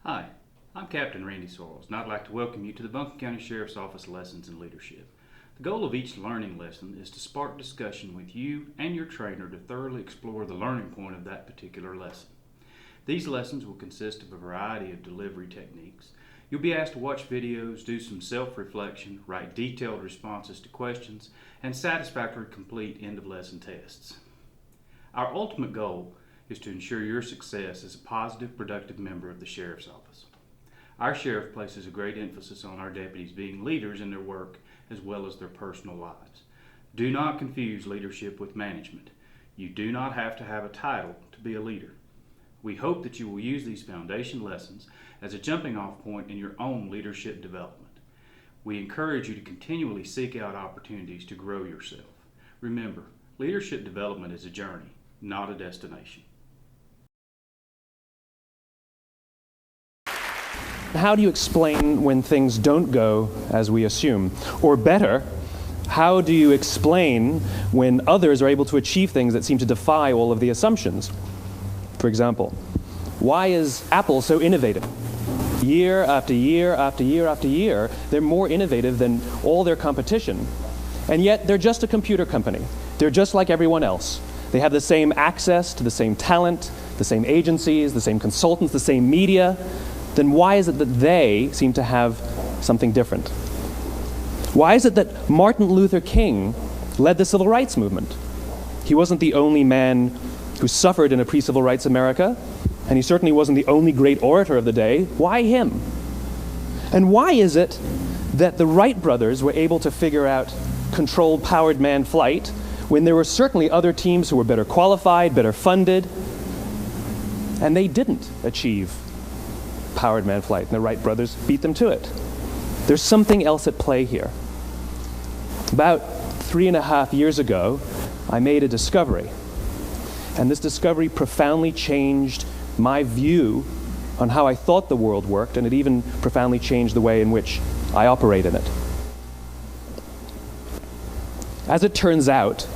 Hi, I'm Captain Randy Soils, and I'd like to welcome you to the Buncombe County Sheriff's Office Lessons in Leadership. The goal of each learning lesson is to spark discussion with you and your trainer to thoroughly explore the learning point of that particular lesson. These lessons will consist of a variety of delivery techniques. You'll be asked to watch videos, do some self-reflection, write detailed responses to questions, and satisfactorily complete end-of-lesson tests. Our ultimate goal is to ensure your success as a positive, productive member of the Sheriff's Office. Our Sheriff places a great emphasis on our deputies being leaders in their work as well as their personal lives. Do not confuse leadership with management. You do not have to have a title to be a leader. We hope that you will use these foundation lessons as a jumping off point in your own leadership development. We encourage you to continually seek out opportunities to grow yourself. Remember, leadership development is a journey, not a destination. How do you explain when things don't go as we assume? Or better, how do you explain when others are able to achieve things that seem to defy all of the assumptions? For example, why is Apple so innovative? Year after year after year after year, they're more innovative than all their competition. And yet they're just a computer company. They're just like everyone else. They have the same access to the same talent, the same agencies, the same consultants, the same media. Then why is it that they seem to have something different? Why is it that Martin Luther King led the civil rights movement? He wasn't the only man who suffered in a pre-civil rights America, and he certainly wasn't the only great orator of the day. Why him? And why is it that the Wright brothers were able to figure out controlled powered manned flight when there were certainly other teams who were better qualified, better funded, and they didn't achieve powered manned flight, and the Wright brothers beat them to it? There's something else at play here. About 3.5 years ago, I made a discovery, and this discovery profoundly changed my view on how I thought the world worked, and it even profoundly changed the way in which I operate in it. As it turns out,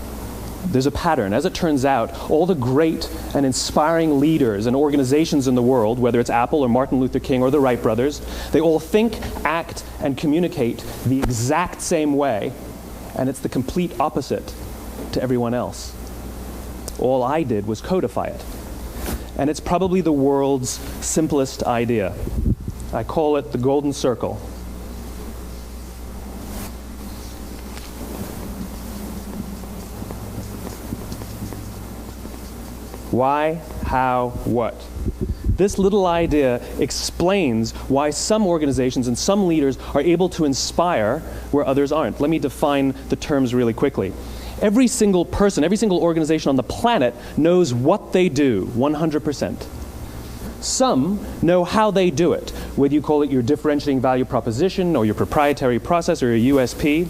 there's a pattern. As it turns out, all the great and inspiring leaders and organizations in the world, whether it's Apple or Martin Luther King or the Wright brothers, they all think, act, and communicate the exact same way, and it's the complete opposite to everyone else. All I did was codify it. And it's probably the world's simplest idea. I call it the golden circle. Why, how, what? This little idea explains why some organizations and some leaders are able to inspire where others aren't. Let me define the terms really quickly. Every single person, every single organization on the planet knows what they do, 100%. Some know how they do it, whether you call it your differentiating value proposition or your proprietary process or your USP.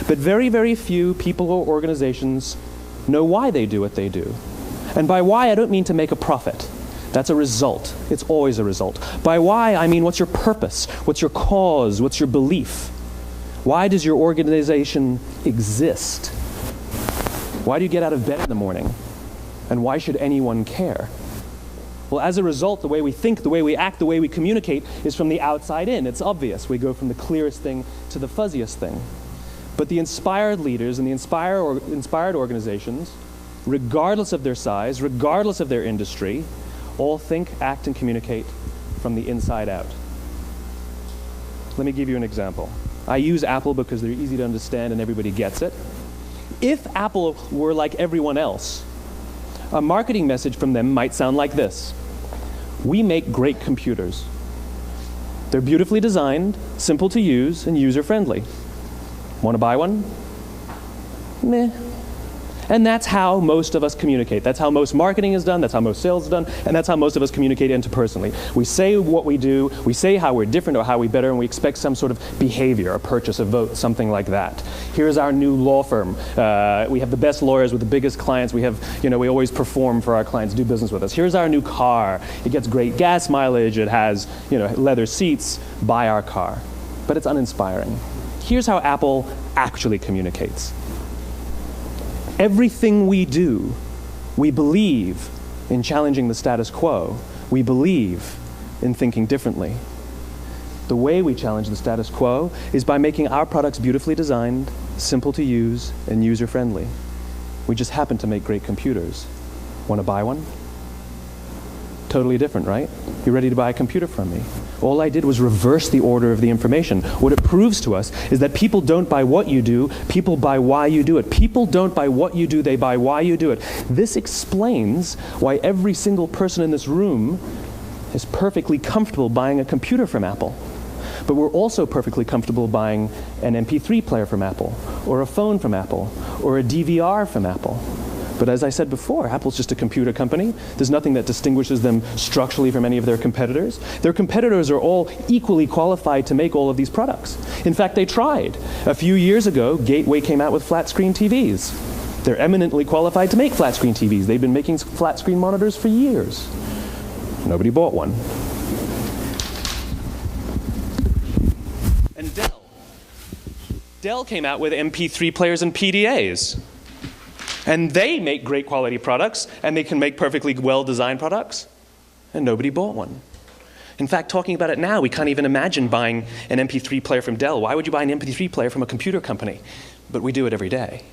But very, very few people or organizations know why they do what they do. And by why, I don't mean to make a profit. That's a result. It's always a result. By why, I mean what's your purpose? What's your cause? What's your belief? Why does your organization exist? Why do you get out of bed in the morning? And why should anyone care? Well, as a result, the way we think, the way we act, the way we communicate is from the outside in. It's obvious. We go from the clearest thing to the fuzziest thing. But the inspired leaders and the inspired organizations, regardless of their size, regardless of their industry, all think, act, and communicate from the inside out. Let me give you an example. I use Apple because they're easy to understand and everybody gets it. If Apple were like everyone else, a marketing message from them might sound like this: we make great computers. They're beautifully designed, simple to use, and user-friendly. Want to buy one? Meh. And that's how most of us communicate. That's how most marketing is done, that's how most sales is done, and that's how most of us communicate interpersonally. We say what we do, we say how we're different or how we're better, and we expect some sort of behavior, a purchase, a vote, something like that. Here's our new law firm. We have the best lawyers with the biggest clients. We have, we always perform for our clients, do business with us. Here's our new car. It gets great gas mileage. It has, leather seats. Buy our car. But it's uninspiring. Here's how Apple actually communicates. Everything we do, we believe in challenging the status quo. We believe in thinking differently. The way we challenge the status quo is by making our products beautifully designed, simple to use, and user-friendly. We just happen to make great computers. Want to buy one? Totally different, right? You're ready to buy a computer from me. All I did was reverse the order of the information. What it proves to us is that people don't buy what you do, people buy why you do it. People don't buy what you do, they buy why you do it. This explains why every single person in this room is perfectly comfortable buying a computer from Apple. But we're also perfectly comfortable buying an MP3 player from Apple, or a phone from Apple, or a DVR from Apple. But as I said before, Apple's just a computer company. There's nothing that distinguishes them structurally from any of their competitors. Their competitors are all equally qualified to make all of these products. In fact, they tried. A few years ago, Gateway came out with flat-screen TVs. They're eminently qualified to make flat-screen TVs. They've been making flat-screen monitors for years. Nobody bought one. And Dell. Dell came out with MP3 players and PDAs. And they make great quality products, and they can make perfectly well-designed products, and nobody bought one. In fact, talking about it now, we can't even imagine buying an MP3 player from Dell. Why would you buy an MP3 player from a computer company? But we do it every day.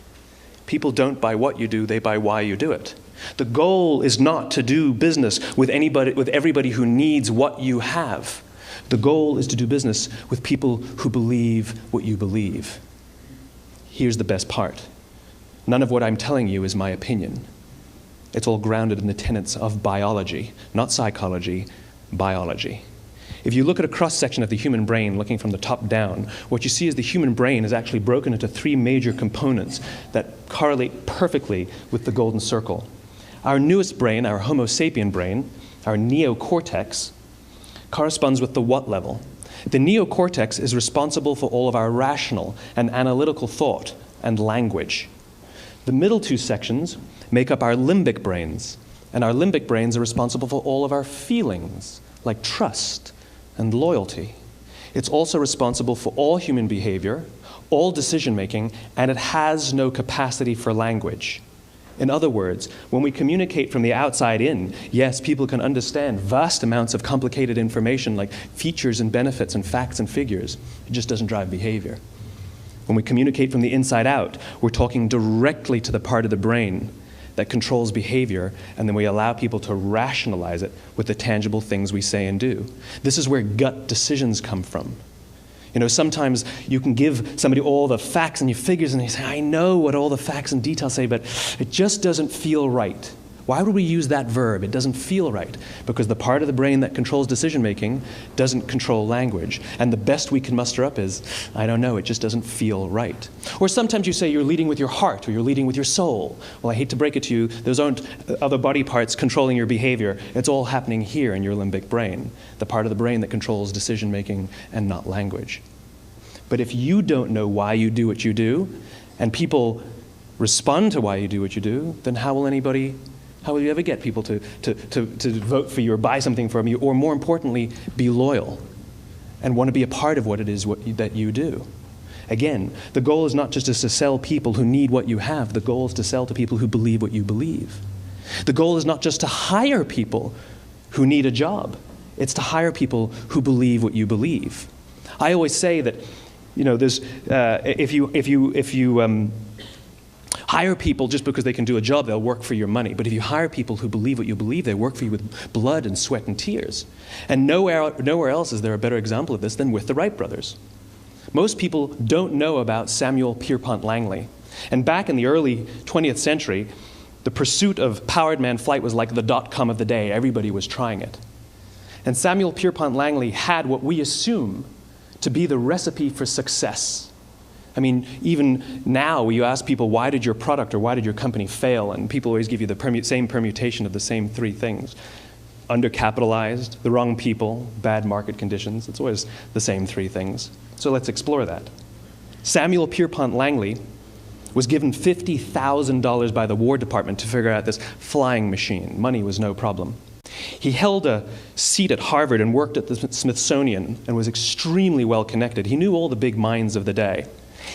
People don't buy what you do, they buy why you do it. The goal is not to do business with everybody who needs what you have. The goal is to do business with people who believe what you believe. Here's the best part. None of what I'm telling you is my opinion. It's all grounded in the tenets of biology, not psychology, biology. If you look at a cross-section of the human brain, looking from the top down, what you see is the human brain is actually broken into three major components that correlate perfectly with the golden circle. Our newest brain, our Homo sapien brain, our neocortex, corresponds with the what level. The neocortex is responsible for all of our rational and analytical thought and language. The middle two sections make up our limbic brains, and our limbic brains are responsible for all of our feelings, like trust and loyalty. It's also responsible for all human behavior, all decision-making, and it has no capacity for language. In other words, when we communicate from the outside in, yes, people can understand vast amounts of complicated information like features and benefits and facts and figures. It just doesn't drive behavior. When we communicate from the inside out, we're talking directly to the part of the brain that controls behavior, and then we allow people to rationalize it with the tangible things we say and do. This is where gut decisions come from. You know, sometimes you can give somebody all the facts and your figures, and they say, I know what all the facts and details say, but it just doesn't feel right. Why would we use that verb? It doesn't feel right. Because the part of the brain that controls decision-making doesn't control language. And the best we can muster up is, I don't know, it just doesn't feel right. Or sometimes you say you're leading with your heart or you're leading with your soul. Well, I hate to break it to you, those aren't other body parts controlling your behavior. It's all happening here in your limbic brain, the part of the brain that controls decision-making and not language. But if you don't know why you do what you do, and people respond to why you do what you do, then how will you ever get people to vote for you or buy something from you, or more importantly, be loyal and want to be a part of what it is that you do? Again, the goal is not just to sell people who need what you have. The goal is to sell to people who believe what you believe. The goal is not just to hire people who need a job. It's to hire people who believe what you believe. I always say that, you know, there's if you hire people just because they can do a job, they'll work for your money. But if you hire people who believe what you believe, they work for you with blood and sweat and tears. And nowhere else is there a better example of this than with the Wright brothers. Most people don't know about Samuel Pierpont Langley. And back in the early 20th century, the pursuit of powered man flight was like the dot-com of the day. Everybody was trying it. And Samuel Pierpont Langley had what we assume to be the recipe for success. I mean, even now, you ask people, why did your product or why did your company fail? And people always give you the same permutation of the same three things. Undercapitalized, the wrong people, bad market conditions. It's always the same three things. So let's explore that. Samuel Pierpont Langley was given $50,000 by the War Department to figure out this flying machine. Money was no problem. He held a seat at Harvard and worked at the Smithsonian and was extremely well connected. He knew all the big minds of the day.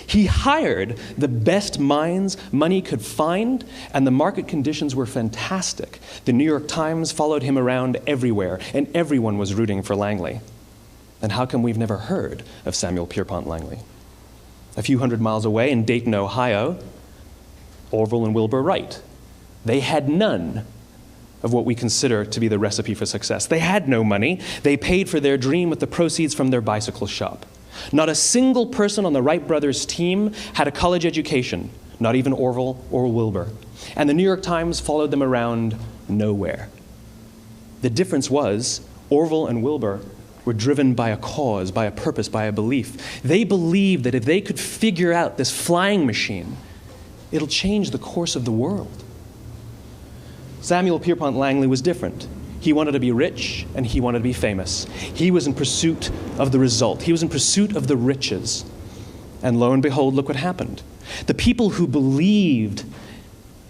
He hired the best minds money could find, and the market conditions were fantastic. The New York Times followed him around everywhere, and everyone was rooting for Langley. And how come we've never heard of Samuel Pierpont Langley? A few hundred miles away in Dayton, Ohio, Orville and Wilbur Wright. They had none of what we consider to be the recipe for success. They had no money. They paid for their dream with the proceeds from their bicycle shop. Not a single person on the Wright brothers' team had a college education, not even Orville or Wilbur. And the New York Times followed them around nowhere. The difference was Orville and Wilbur were driven by a cause, by a purpose, by a belief. They believed that if they could figure out this flying machine, it'll change the course of the world. Samuel Pierpont Langley was different. He wanted to be rich, and he wanted to be famous. He was in pursuit of the result. He was in pursuit of the riches. And lo and behold, look what happened. The people who believed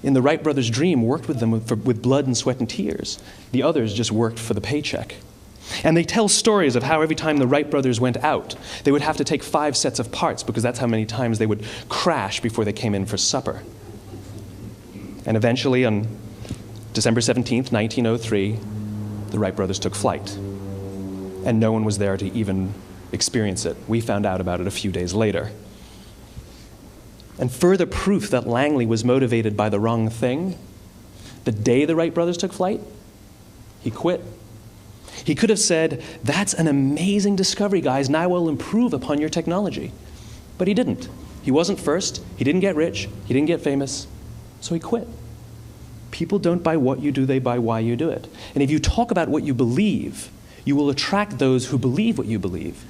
in the Wright brothers' dream worked with them with blood and sweat and tears. The others just worked for the paycheck. And they tell stories of how every time the Wright brothers went out, they would have to take 5 sets of parts because that's how many times they would crash before they came in for supper. And eventually, on December 17th, 1903, the Wright brothers took flight. And no one was there to even experience it. We found out about it a few days later. And further proof that Langley was motivated by the wrong thing, the day the Wright brothers took flight, he quit. He could have said, "That's an amazing discovery, guys. Now we'll improve upon your technology." But he didn't. He wasn't first. He didn't get rich. He didn't get famous. So he quit. People don't buy what you do, they buy why you do it. And if you talk about what you believe, you will attract those who believe what you believe.